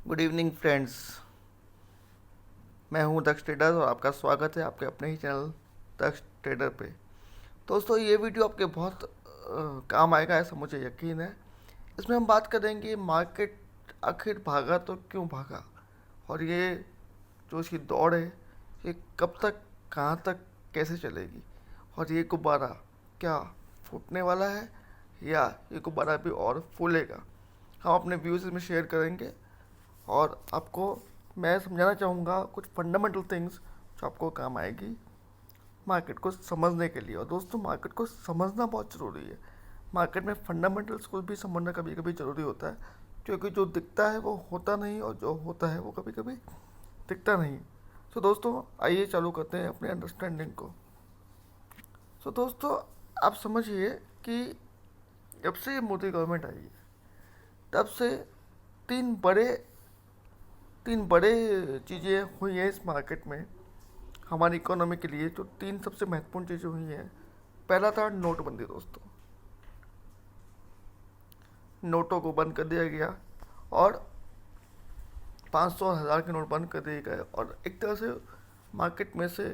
Good evening friends. मैं हूं दक्ष trader और आपका स्वागत है आपके अपने ही चैनल दक्ष ट्रेडर पे। दोस्तों, ये वीडियो आपके बहुत काम आएगा ऐसा मुझे यकीन है। इसमें हम बात करेंगे मार्केट आखिर भागा तो क्यों भागा, और ये जो इसकी दौड़ है ये कब तक, कहाँ तक, कैसे चलेगी, और ये गुब्बारा क्या फूटने वाला है या ये गुब्बारा भी और फूलेगा। हम अपने व्यूज़ में शेयर करेंगे और आपको मैं समझाना चाहूँगा कुछ फंडामेंटल थिंग्स जो आपको काम आएगी मार्केट को समझने के लिए। और दोस्तों, मार्केट को समझना बहुत ज़रूरी है। मार्केट में फंडामेंटल्स को भी समझना कभी कभी ज़रूरी होता है, क्योंकि जो दिखता है वो होता नहीं और जो होता है वो कभी कभी दिखता नहीं। सो दोस्तों, आइए चालू करते हैं अपने अंडरस्टैंडिंग को। सो दोस्तों, आप समझिए कि जब से मोदी गवर्नमेंट आई है तब से तीन बड़े तीन बड़े चीज़ें हुई हैं इस मार्केट में हमारी इकोनॉमी के लिए। जो तीन सबसे महत्वपूर्ण चीज़ें हुई हैं, पहला था नोटबंदी। दोस्तों, नोटों को बंद कर दिया गया और 500 और 1000 के नोट बंद कर दिए गए, और एक तरह से मार्केट में से,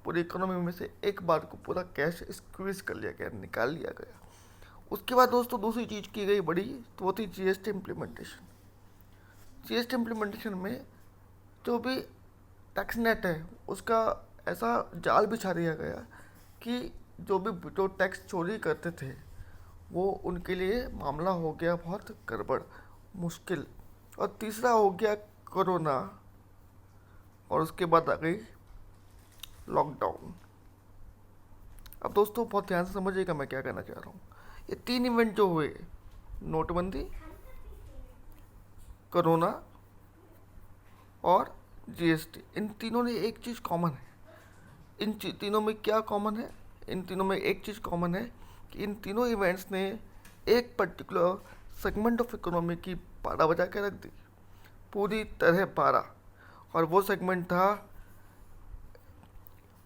पूरी इकोनॉमी में से एक बार को पूरा कैश स्क्वीज कर लिया गया, निकाल लिया गया। उसके बाद दोस्तों दूसरी चीज़ की गई बड़ी, तो वो थी जीएसटी इम्प्लीमेंटेशन। जीएसटी इम्प्लीमेंटेशन में जो भी टैक्स नेट है उसका ऐसा जाल बिछा दिया गया कि जो टैक्स चोरी करते थे वो उनके लिए मामला हो गया बहुत गड़बड़, मुश्किल। और तीसरा हो गया कोरोना, और उसके बाद आ गई लॉकडाउन। अब दोस्तों बहुत ध्यान से समझिएगा मैं क्या कहना चाह रहा हूँ। ये तीन इवेंट जो हुए, नोटबंदी, कोरोना और जीएसटी, इन तीनों ने एक चीज़ कॉमन है। इन तीनों में क्या कॉमन है? इन तीनों में एक चीज़ कॉमन है कि इन तीनों इवेंट्स ने एक पर्टिकुलर सेगमेंट ऑफ इकोनॉमी की पारा बजा के रख दी, पूरी तरह पारा। और वो सेगमेंट था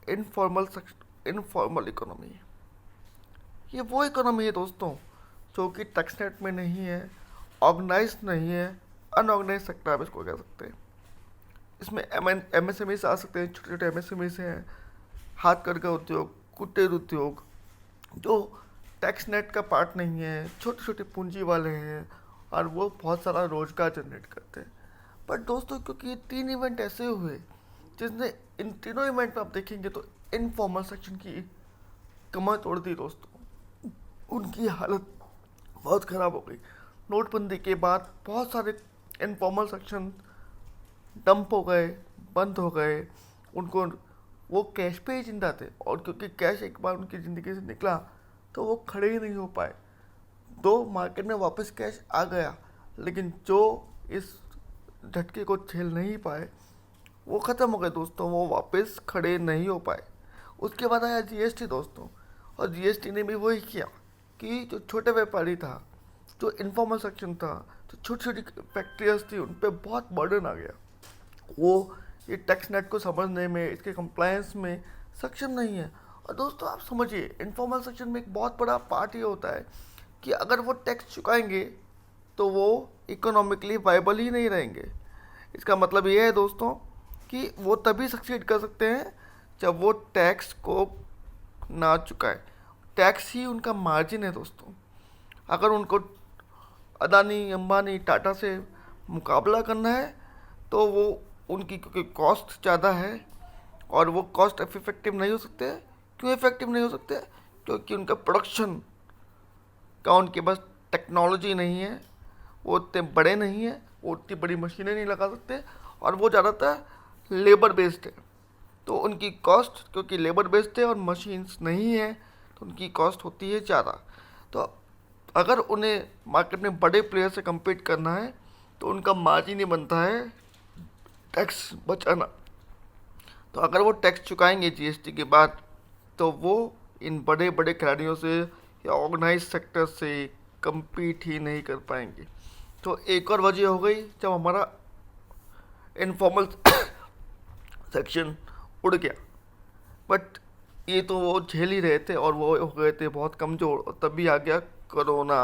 इनफॉर्मल इकोनॉमी। ये वो इकोनॉमी है दोस्तों जो कि टैक्स नेट में नहीं है, ऑर्गेनाइज नहीं है, अनऑर्गेनाइज सेक्टर आप इसको कह सकते हैं। इसमें एमएसएमई आ सकते हैं, छोटे छोटे एमएसएमई हैं, हाथ करघा उद्योग, कुटीर उद्योग, जो टैक्स नेट का पार्ट नहीं है, छोटे छोटे पूंजी वाले हैं, और वो बहुत सारा रोजगार जनरेट करते हैं। पर दोस्तों, क्योंकि ये तीन इवेंट ऐसे हुए जिसने, इन तीनों इवेंट में आप देखेंगे तो इनफॉर्मल सेक्शन की कमर तोड़ दी दोस्तों। उनकी हालत बहुत ख़राब हो गई। नोटबंदी के बाद बहुत सारे इनफॉर्मल सेक्शन डंप हो गए, बंद हो गए। उनको, वो कैश पे ही जिंदा थे, और क्योंकि कैश एक बार उनकी ज़िंदगी से निकला तो वो खड़े ही नहीं हो पाए। दो मार्केट में वापस कैश आ गया, लेकिन जो इस झटके को झेल नहीं पाए वो ख़त्म हो गए दोस्तों, वो वापस खड़े नहीं हो पाए। उसके बाद आया जीएसटी दोस्तों, और जीएसटी ने भी वही किया कि जो छोटे व्यापारी था, जो इनफॉर्मल सेक्शन था, जो छोटी छोटी फैक्ट्रियाज थी, उन पर बहुत बर्डन आ गया। वो ये टैक्स नेट को समझने में, इसके कंप्लायंस में सक्षम नहीं है। और दोस्तों आप समझिए, इनफॉर्मल सेक्शन में एक बहुत बड़ा पार्ट ये होता है कि अगर वो टैक्स चुकाएंगे तो वो इकोनॉमिकली वाइबल ही नहीं रहेंगे। इसका मतलब ये है दोस्तों कि वो तभी सक्सीड कर सकते हैं जब वो टैक्स को ना चुकाए। टैक्स ही उनका मार्जिन है दोस्तों। अगर उनको अदानी, अंबानी, टाटा से मुकाबला करना है तो वो उनकी, क्योंकि कॉस्ट ज़्यादा है और वो कॉस्ट इफेक्टिव नहीं हो सकते। क्यों इफेक्टिव नहीं हो सकते? क्योंकि उनका प्रोडक्शन का, उनके पास टेक्नोलॉजी नहीं है, वो उतने बड़े नहीं हैं, वो उतनी बड़ी मशीनें नहीं लगा सकते, और वो ज़्यादातर लेबर बेस्ड है। तो उनकी कॉस्ट, क्योंकि लेबर बेस्ड है और मशीन्स नहीं है, तो उनकी कॉस्ट होती है ज़्यादा। तो अगर उन्हें मार्केट में बड़े प्लेयर से कम्पीट करना है तो उनका मार्जिन ही बनता है टैक्स बचाना। तो अगर वो टैक्स चुकाएंगे जीएसटी के बाद तो वो इन बड़े बड़े खिलाड़ियों से या ऑर्गेनाइज सेक्टर से कम्पीट ही नहीं कर पाएंगे। तो एक और वजह हो गई जब हमारा इनफॉर्मल सेक्शन उड़ गया। बट ये तो वो झेल ही रहे थे और वो हो गए थे बहुत कमज़ोर, और तभी आ गया कोरोना।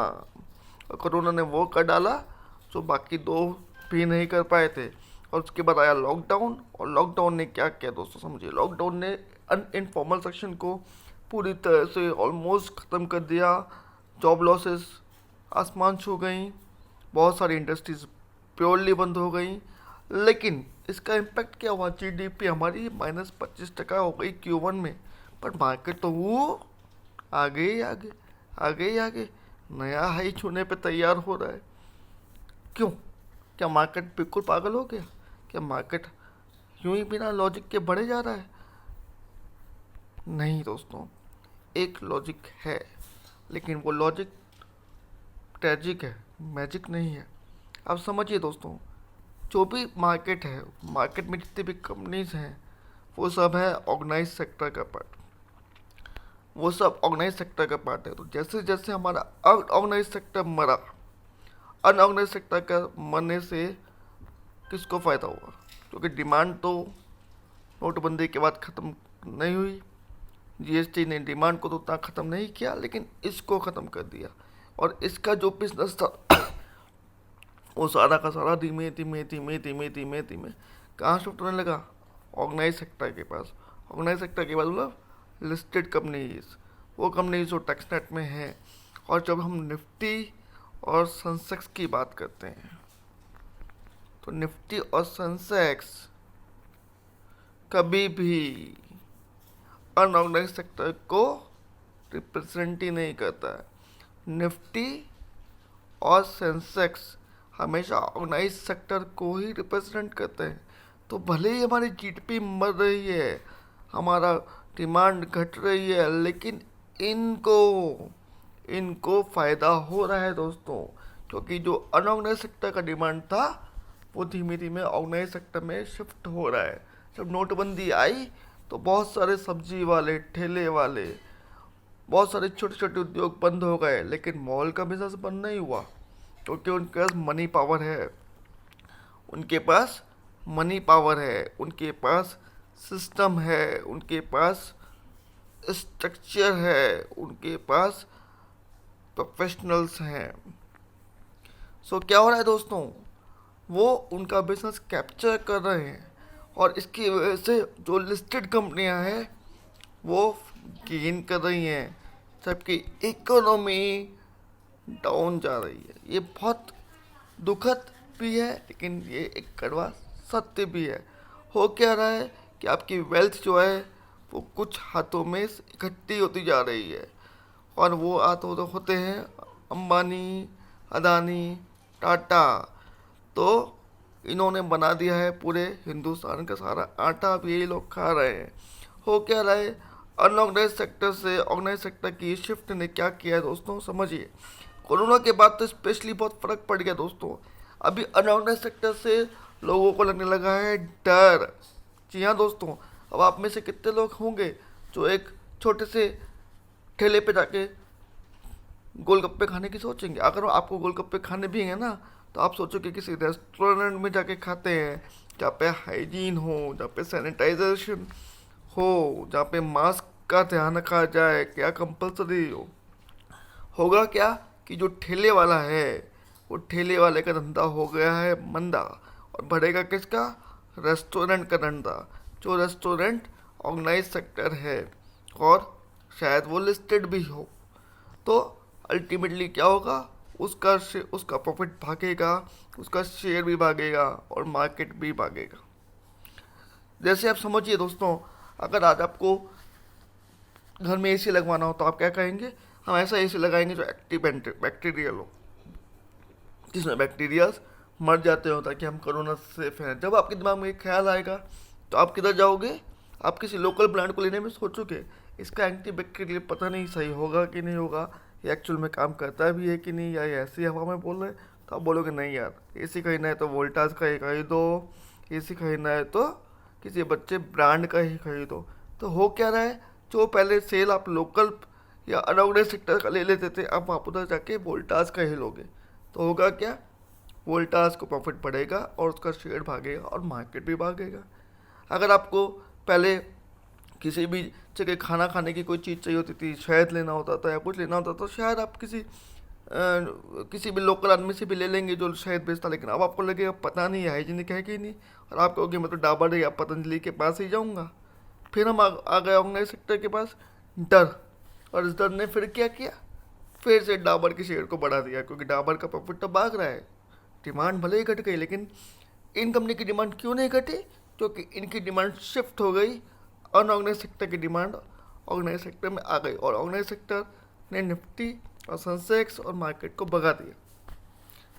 और कोरोना ने वो कर डाला जो बाकी दो भी नहीं कर पाए थे। और उसके बाद आया लॉकडाउन, और लॉकडाउन ने क्या किया दोस्तों समझिए, लॉकडाउन ने इनफॉर्मल सेक्शन को पूरी तरह से ऑलमोस्ट ख़त्म कर दिया। जॉब लॉसेस आसमान छू गई, बहुत सारी इंडस्ट्रीज प्योरली बंद हो गई। लेकिन इसका इम्पैक्ट क्या हुआ, जीडीपी हमारी -25% हो गई Q1 में। पर मार्केट तो वो आगे ही आगे, आगे ही आगे, नया हाई छूने पे तैयार हो रहा है। क्यों? क्या मार्केट बिल्कुल पागल हो गया? क्या मार्केट यूं ही बिना लॉजिक के बढ़े जा रहा है? नहीं दोस्तों, एक लॉजिक है, लेकिन वो लॉजिक ट्रेजिक है, मैजिक नहीं है। अब समझिए दोस्तों, जो भी मार्केट है, मार्केट में जितनी भी कंपनीज हैं, वो सब है ऑर्गेनाइज सेक्टर का पार्ट। वो सब ऑर्गेनाइज सेक्टर का पार्ट है। तो जैसे जैसे हमारा ऑर्गेनाइज सेक्टर मरा, अनऑर्गेनाइज सेक्टर का मरने से किसको फ़ायदा हुआ? क्योंकि डिमांड तो नोटबंदी के बाद ख़त्म नहीं हुई। जीएसटी ने डिमांड को तो उतना ख़त्म नहीं किया, लेकिन इसको ख़त्म कर दिया। और इसका जो बिजनेस था वो सारा का सारा धीमे धीमे धीमे धीमे धीमे धीमे कहाँ शिफ्ट होने लगा? ऑर्गेनाइज सेक्टर के पास। ऑर्गेनाइज सेक्टर के पास मतलब लिस्टेड कंपनीज, वो कंपनीज जो टैक्सनेट में है। और जब हम निफ्टी और सेंसेक्स की बात करते हैं, तो निफ्टी और सेंसेक्स कभी भी अनऑर्गेनाइज सेक्टर को रिप्रेजेंट ही नहीं करता है। निफ्टी और सेंसेक्स हमेशा ऑर्गेनाइज सेक्टर को ही रिप्रेजेंट करते हैं। तो भले ही हमारी जीडीपी मर रही है, हमारा डिमांड घट रही है, लेकिन इनको फ़ायदा हो रहा है दोस्तों। क्योंकि जो अनऑर्गेनाइज सेक्टर का डिमांड था वो धीमे धीमे ऑर्गेनाइज सेक्टर में शिफ्ट हो रहा है। जब नोटबंदी आई तो बहुत सारे सब्जी वाले, ठेले वाले, बहुत सारे छोटे छोटे उद्योग बंद हो गए, लेकिन मॉल का बिजनेस बंद नहीं हुआ। क्योंकि उनके पास मनी पावर है, उनके पास मनी पावर है, उनके पास सिस्टम है, उनके पास स्ट्रक्चर है, उनके पास प्रोफेशनल्स हैं। सो क्या हो रहा है दोस्तों, वो उनका बिजनेस कैप्चर कर रहे हैं। और इसकी वजह से जो लिस्टेड कंपनियां हैं वो गेन कर रही हैं, जबकि इकोनॉमी डाउन जा रही है। ये बहुत दुखद भी है, लेकिन ये एक कड़वा सत्य भी है। हो क्या रहा है कि आपकी वेल्थ जो है वो कुछ हाथों में इकट्ठी होती जा रही है। और वो हाथों तो होते हैं अंबानी, अदानी, टाटा। तो इन्होंने बना दिया है पूरे हिंदुस्तान का सारा आटा, अब यही लोग खा रहे हैं। हो क्या रहा है, अनऑर्गेनाइज सेक्टर से ऑर्गेनाइज सेक्टर की शिफ्ट ने क्या किया है दोस्तों समझिए। कोरोना के बाद तो स्पेशली बहुत फ़र्क पड़ गया दोस्तों। अभी अनऑर्गेनाइज सेक्टर से लोगों को लगने लगा है डर। जी हाँ दोस्तों, अब आप में से कितने लोग होंगे जो एक छोटे से ठेले पे जाके गोलगप्पे खाने की सोचेंगे? अगर आपको गोलगप्पे खाने भी हैं ना, तो आप सोचो कि किसी रेस्टोरेंट में जाके खाते हैं जहाँ पे हाइजीन हो, जहाँ पे सैनिटाइजेशन हो, जहाँ पे मास्क का ध्यान रखा जाए, क्या कंपलसरी हो। होगा क्या कि जो ठेले वाला है वो ठेले वाले का धंधा हो गया है मंदा, और बढ़ेगा किसका? रेस्टोरेंट का धंधा। जो रेस्टोरेंट ऑर्गेनाइज सेक्टर है और शायद वो लिस्टेड भी हो। तो अल्टीमेटली क्या होगा, उसका प्रॉफिट भागेगा, उसका शेयर भी भागेगा और मार्केट भी भागेगा। जैसे आप समझिए दोस्तों, अगर आज आपको घर में एसी लगवाना हो तो आप क्या कहेंगे? हम ऐसा एसी लगाएंगे जो एक्टिव बैक्टीरियल हो, जिसमें बैक्टीरियाज मर जाते हो, ताकि हम कोरोना से सेफ हैं। जब आपके दिमाग में एक ख्याल आएगा तो आप किधर जाओगे? आप किसी लोकल ब्रांड को लेने में सोचोगे इसका एंटी बैक्टीरियल पता नहीं सही होगा कि नहीं होगा, ये एक्चुअल में काम करता भी है कि नहीं, या ये ऐसी हवा में बोल रहे हैं। तो आप बोलोगे नहीं यार, एसी खरीदना है तो वोल्टास का ही खरीदो, एसी खरीदना है तो किसी बच्चे ब्रांड का ही खरीदो। तो हो क्या रहा है, जो पहले सेल आप लोकल या अनऑर्गेनाइज सेक्टर का ले लेते थे, अब आप उधर जाके वोल्टास का ही लोगे। तो होगा क्या, वोल्टास को प्रॉफिट बढ़ेगा और उसका शेयर भागेगा और मार्केट भी भागेगा। अगर आपको पहले किसी भी जगह खाना खाने की कोई चीज़ चाहिए होती थी, शहद लेना होता था या कुछ लेना होता था, तो शायद आप किसी किसी भी लोकल आदमी से भी ले लेंगे जो शहद बेचता, लेकिन अब आपको लगेगा पता नहीं हाइजीनिक है कि नहीं, और आप कहोगे मैं तो डाबर या पतंजलि के पास ही जाऊंगा। फिर हम आ गए ऑर्गेनाइज सेक्टर के पास, डर। और इस डर ने फिर क्या किया, फिर से डाबर के शेयर को बढ़ा दिया, क्योंकि डाबर का प्रॉफिट तो भाग रहा है। डिमांड भले ही घट गई, लेकिन इन कंपनी की डिमांड क्यों नहीं घटी, क्योंकि इनकी डिमांड शिफ्ट हो गई, अनऑर्गेनाइज सेक्टर की डिमांड ऑर्गेनाइज सेक्टर में आ गई, और ऑर्गेनाइज सेक्टर ने निफ्टी और सेंसेक्स और मार्केट को भगा दिया।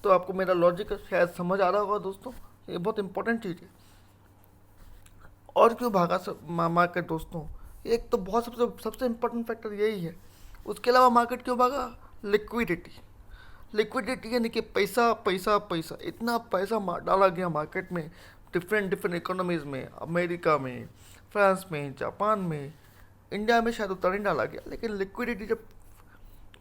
तो आपको मेरा लॉजिक शायद समझ आ रहा होगा दोस्तों, ये बहुत इंपॉर्टेंट चीज़ है। और क्यों भागा मार्केट दोस्तों, एक तो बहुत सबसे सबसे इम्पोर्टेंट फैक्टर यही है। उसके अलावा मार्केट क्यों भागा, लिक्विडिटी। लिक्विडिटी यानी कि पैसा पैसा पैसा, इतना पैसा डाला गया मार्केट में, डिफरेंट डिफरेंट इकोनॉमीज़ में, अमेरिका में, फ्रांस में, जापान में, इंडिया में शायद उतना नहीं डाला गया, लेकिन लिक्विडिटी जब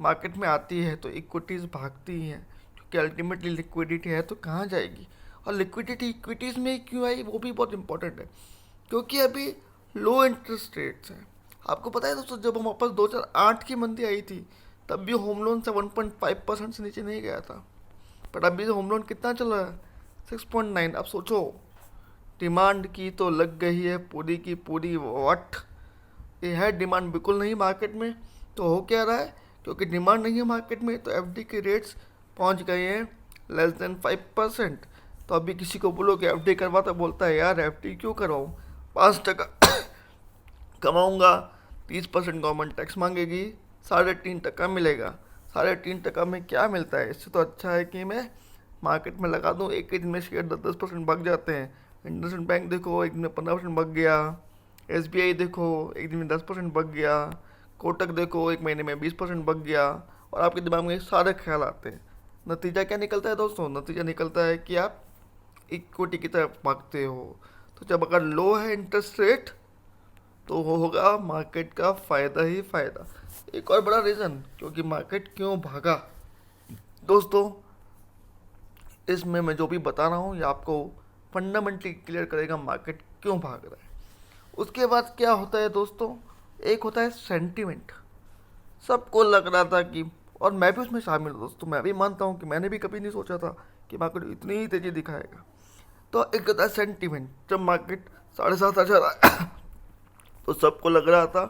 मार्केट में आती है तो इक्विटीज़ भागती हैं, क्योंकि अल्टीमेटली लिक्विडिटी है तो कहाँ जाएगी। और लिक्विडिटी इक्विटीज़ में क्यों आई, वो भी बहुत इंपॉर्टेंट है, क्योंकि अभी लो इंटरेस्ट रेट्स हैं। आपको पता है दोस्तों, जब हम वापस 2008 की मंदी आई थी, तब भी होम लोन से 1.5% से नीचे नहीं गया था, पर अभी होम लोन कितना चल रहा है, 6.9। अब सोचो, डिमांड की तो लग गई है पूरी की पूरी वट, ये है डिमांड बिल्कुल नहीं मार्केट में। तो हो क्या रहा है, क्योंकि डिमांड नहीं है मार्केट में, तो एफडी के रेट्स पहुंच गए हैं <5%। तो अभी किसी को बोलो कि एफडी करवा, तो बोलता है यार एफडी क्यों करवाऊँ, 5% कमाऊँगा, 30% गवर्नमेंट टैक्स मांगेगी, 3.5% मिलेगा। 3.5% में क्या मिलता है, इससे तो अच्छा है कि मैं मार्केट में लगा दूँ, एक ही दिन में शेयर 10% भाग जाते हैं। इंडसइंड बैंक देखो एक दिन में 15% भाग गया, एसबीआई देखो एक दिन में 10% भाग गया, कोटक देखो एक महीने में 20% भाग गया, और आपके दिमाग में सारे ख्याल आते हैं। नतीजा क्या निकलता है दोस्तों, नतीजा निकलता है कि आप इक्विटी की तरफ भागते हो। तो जब अगर लो है इंटरेस्ट रेट, तो वो होगा मार्केट का फ़ायदा ही फ़ायदा। एक और बड़ा रीज़न क्योंकि मार्केट क्यों भागा दोस्तों, इसमें मैं जो भी बता रहा हूँ ये आपको फंडामेंटली क्लियर करेगा मार्केट क्यों भाग रहा है। उसके बाद क्या होता है दोस्तों, एक होता है सेंटीमेंट। सबको लग रहा था कि, और मैं भी उसमें शामिल हूँ दोस्तों, मैं भी मानता हूँ कि मैंने भी कभी नहीं सोचा था कि मार्केट इतनी ही तेज़ी दिखाएगा। तो एक होता है सेंटीमेंट, जब मार्केट 7,500 आया तो सबको लग रहा था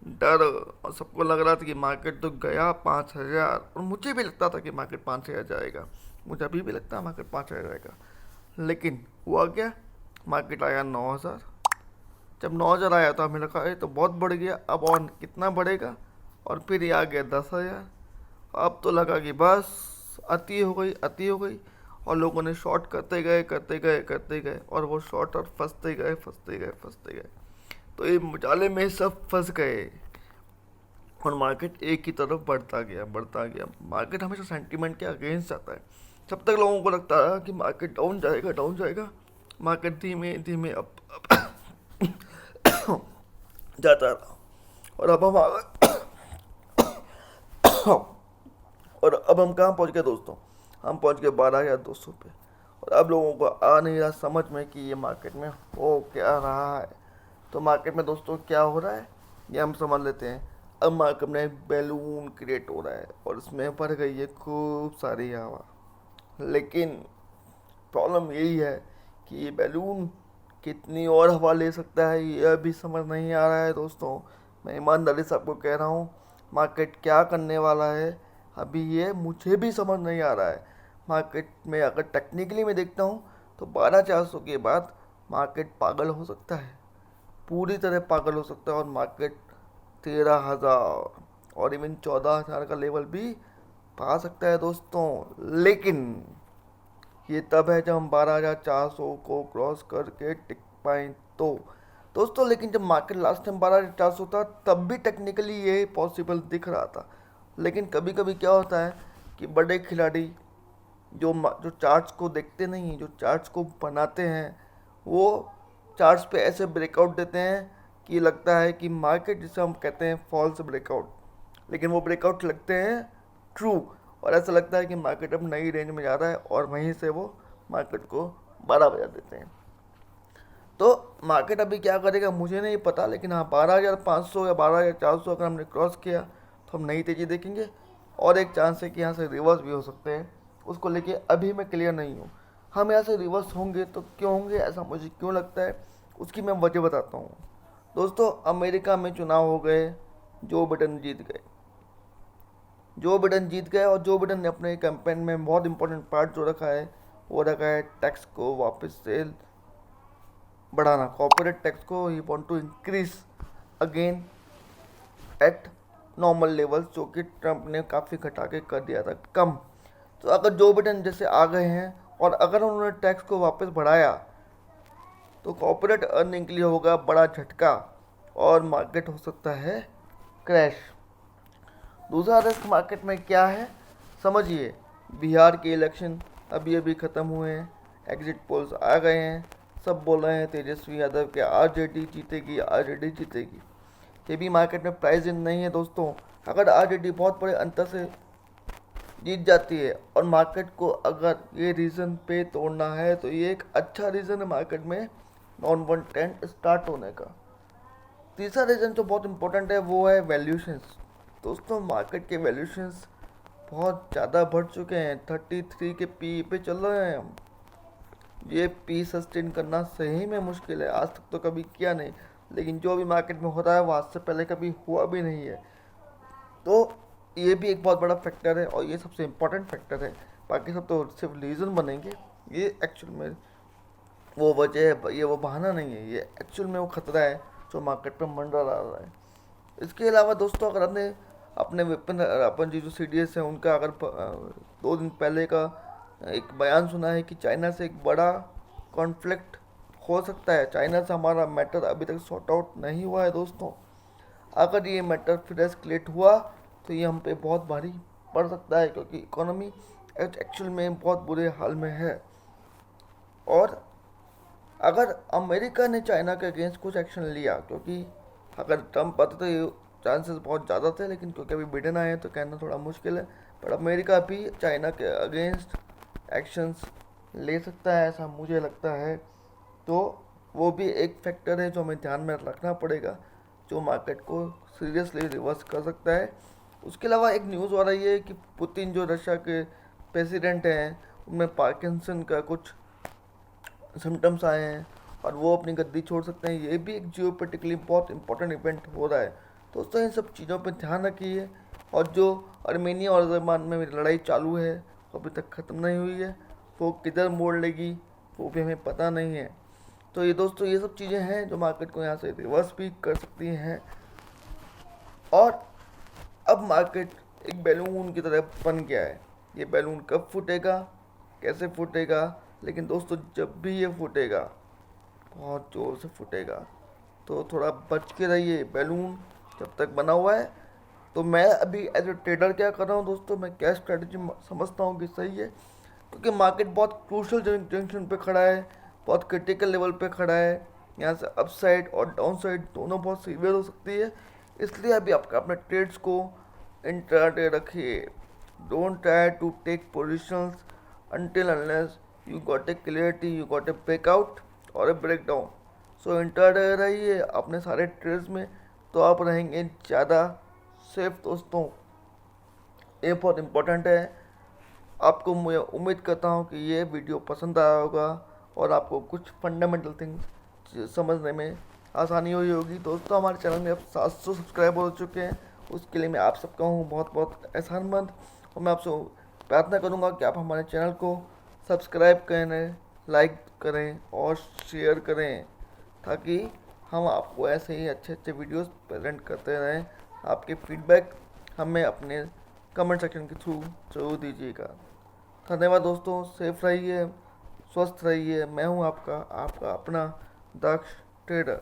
डर, और सबको लग रहा था कि मार्केट तो गया 5,000, और मुझे भी लगता था कि मार्केट 5,000 जाएगा, मुझे अभी भी लगता है मार्केट 5,000 जाएगा। लेकिन हुआ क्या, मार्केट आया 9,000। जब 9,000 आया तो हमें लगा ये तो बहुत बढ़ गया, अब और कितना बढ़ेगा, और फिर ये आ गया 10,000। अब तो लगा कि बस अति हो गई, अति हो गई, और लोगों ने शॉर्ट करते गए करते गए करते गए, और वो शॉर्ट और फंसते गए फंसते गए फंसते गए, तो ये मुजाले में सब फंस गए, और मार्केट एक ही तरफ बढ़ता गया बढ़ता गया। मार्केट हमेशा सेंटीमेंट के अगेंस्ट जाता है। जब तक लोगों को लगता है कि मार्केट डाउन जाएगा डाउन जाएगा, मार्केट धीमे धीमे अप जाता रहा, और अब हम और अब हम कहाँ पहुँच गए दोस्तों, हम पहुँच गए 12,200 पे। और अब लोगों को आ नहीं रहा समझ में कि ये मार्केट में हो क्या रहा है। तो मार्केट में दोस्तों क्या हो रहा है ये हम समझ लेते हैं। अब मार्केट में एक बैलून क्रिएट हो रहा है, और उसमें भर गई है खूब सारी हवा। लेकिन प्रॉब्लम यही है कि ये बैलून कितनी और हवा ले सकता है, ये अभी समझ नहीं आ रहा है दोस्तों। मैं ईमानदारी से आपको कह रहा हूँ, मार्केट क्या करने वाला है अभी ये मुझे भी समझ नहीं आ रहा है। मार्केट में अगर टेक्निकली मैं देखता हूँ तो 12,400 के बाद मार्केट पागल हो सकता है, पूरी तरह पागल हो सकता है, और मार्केट 13,000 और इवन 14,000 का लेवल भी पा सकता है दोस्तों। लेकिन ये तब है जब हम 12,400 को क्रॉस करके टिक पाएँ तो दोस्तों। लेकिन जब मार्केट लास्ट टाइम 12,400 था तब भी टेक्निकली ये पॉसिबल दिख रहा था। लेकिन कभी कभी क्या होता है कि बड़े खिलाड़ी जो चार्ट्स को देखते नहीं हैं, जो चार्ट्स को बनाते हैं, वो चार्ट्स पे ऐसे ब्रेकआउट देते हैं कि लगता है कि मार्केट, जिसे हम कहते हैं फॉल्स ब्रेकआउट, लेकिन वो ब्रेकआउट लगते हैं ट्रू, और ऐसा लगता है कि मार्केट अब नई रेंज में जा रहा है, और वहीं से वो मार्केट को 12 बजा देते हैं। तो मार्केट अभी क्या करेगा मुझे नहीं पता, लेकिन हाँ 12,500 या 12,400 अगर हमने क्रॉस किया तो हम नई तेज़ी देखेंगे, और एक चांस है कि यहाँ से रिवर्स भी हो सकते हैं, उसको लेके अभी मैं क्लियर नहीं हूँ। हम यहाँ से रिवर्स होंगे तो क्यों होंगे, ऐसा मुझे क्यों लगता है, उसकी मैं वजह बताता हूँ। दोस्तों, अमेरिका में चुनाव हो गए, जो बिडेन जीत गए। जो बिडेन जीत गए और जो बिडेन ने अपने कैंपेन में बहुत इंपॉर्टेंट पार्ट जो रखा है वो रखा है टैक्स को वापस से बढ़ाना। कॉर्पोरेट टैक्स को he want to increase again at normal level, जो कि ट्रंप ने काफ़ी घटा के कर दिया था कम। तो अगर जो बिडेन जैसे आ गए हैं और अगर उन्होंने टैक्स को वापस बढ़ाया तो कॉर्पोरेट अर्निंग के लिए होगा बड़ा झटका और मार्केट हो सकता है क्रैश। दूसरा रिस्क मार्केट में क्या है समझिए। बिहार के इलेक्शन अभी अभी ख़त्म हुए हैं, एग्जिट पोल्स आ गए हैं, सब बोल रहे हैं तेजस्वी यादव के आरजेडी जीतेगी, आरजेडी जीतेगी। ये भी मार्केट में प्राइस इन नहीं है दोस्तों। अगर आरजेडी बहुत बड़े अंतर से जीत जाती है और मार्केट को अगर ये रीज़न पे तोड़ना है तो ये एक अच्छा रीज़न है मार्केट में नॉन वन ट्रेंड स्टार्ट होने का। तीसरा रीज़न जो बहुत इंपॉर्टेंट है वो है वैल्यूशंस। दोस्तों, मार्केट के वैल्यूशंस बहुत ज़्यादा बढ़ चुके हैं, 33 के पी पे चल रहे हैं हम। ये पी सस्टेन करना सही में मुश्किल है, आज तक तो कभी किया नहीं, लेकिन जो भी मार्केट में होता है वो आज से पहले कभी हुआ भी नहीं है। तो ये भी एक बहुत बड़ा फैक्टर है और ये सबसे इम्पोर्टेंट फैक्टर है। बाकी सब तो सिर्फ रीज़न बनेंगे, ये एक्चुअल में वो वजह है, ये वो बहाना नहीं है, ये एक्चुअल में वो खतरा है जो मार्केट पर मंडरा रहा है। इसके अलावा दोस्तों, अगर आपने अपने वेपन अपन जी जो CDS है उनका अगर 2 दिन पहले का एक बयान सुना है कि चाइना से एक बड़ा कॉन्फ्लिक्ट हो सकता है। चाइना से हमारा मैटर अभी तक सॉर्ट आउट नहीं हुआ है दोस्तों। अगर ये मैटर फिर एस्केलेट हुआ तो ये हम पे बहुत भारी पड़ सकता है, क्योंकि इकोनॉमी एक्चुअल में बहुत बुरे हाल में है। और अगर अमेरिका ने चाइना के अगेंस्ट कुछ एक्शन लिया, क्योंकि अगर ट्रम्प आते तो ये चांसेस बहुत ज़्यादा थे, लेकिन क्योंकि अभी बिडेन आए हैं तो कहना थोड़ा मुश्किल है, पर अमेरिका भी चाइना के अगेंस्ट एक्शंस ले सकता है, ऐसा मुझे लगता है। तो वो भी एक फैक्टर है जो हमें ध्यान में रखना पड़ेगा, जो मार्केट को सीरियसली रिवर्स कर सकता है। उसके अलावा एक न्यूज़ आ रही है कि पुतिन जो रशिया के प्रेसिडेंट हैं उनमें पार्किंसन का कुछ सिम्टम्स आए हैं और वो अपनी गद्दी छोड़ सकते हैं। ये भी एक जियोपॉलिटिकली बहुत इंपॉर्टेंट इवेंट हो रहा है। दोस्तों, इन सब चीज़ों पर ध्यान रखिए। और जो अर्मेनिया और अजरबैजान में लड़ाई चालू है वो अभी तक ख़त्म नहीं हुई है, वो किधर मोड़ लेगी वो भी हमें पता नहीं है। तो ये दोस्तों, ये सब चीज़ें हैं जो मार्केट को यहाँ से रिवर्स भी कर सकती हैं। और अब मार्केट एक बैलून की तरह बन गया है। ये बैलून कब फूटेगा, कैसे फूटेगा, लेकिन दोस्तों जब भी ये फूटेगा बहुत ज़ोर से फूटेगा, तो थोड़ा बच के रहिए बैलून जब तक बना हुआ है। तो मैं अभी एज ए ट्रेडर क्या कर रहा हूँ दोस्तों, मैं क्या स्ट्रेटजी समझता हूँ कि सही है, क्योंकि मार्केट बहुत क्रूशल जंक्शन पे खड़ा है, बहुत क्रिटिकल लेवल पे खड़ा है। यहाँ से अपसाइड और डाउन साइड दोनों बहुत सीवियर हो सकती है। इसलिए अभी आपका अपने ट्रेड्स को इंट्राडे रखिए। Don't try to take positions until unless you got a clarity, you got a breakout और a breakdown। सो इंट्राडे रहिए अपने सारे ट्रेड्स में, तो आप रहेंगे ज़्यादा सेफ दोस्तों। ये बहुत इम्पोर्टेंट है। आपको मैं उम्मीद करता हूँ कि ये वीडियो पसंद आया होगा और आपको कुछ फंडामेंटल थिंग्स समझने में आसानी हुई होगी। दोस्तों, हमारे चैनल में अब 700 सब्सक्राइबर हो चुके हैं, उसके लिए मैं आप सबका हूँ बहुत बहुत एहसानमंद। और मैं आपसे प्रार्थना करूँगा कि आप हमारे चैनल को सब्सक्राइब करें, लाइक करें और शेयर करें, ताकि हम आपको ऐसे ही अच्छे अच्छे वीडियोस प्रेजेंट करते रहें। आपके फीडबैक हमें अपने कमेंट सेक्शन के थ्रू जरूर दीजिएगा। धन्यवाद दोस्तों, सेफ रहिए, स्वस्थ रहिए। मैं हूँ आपका अपना दक्ष ट्रेडर।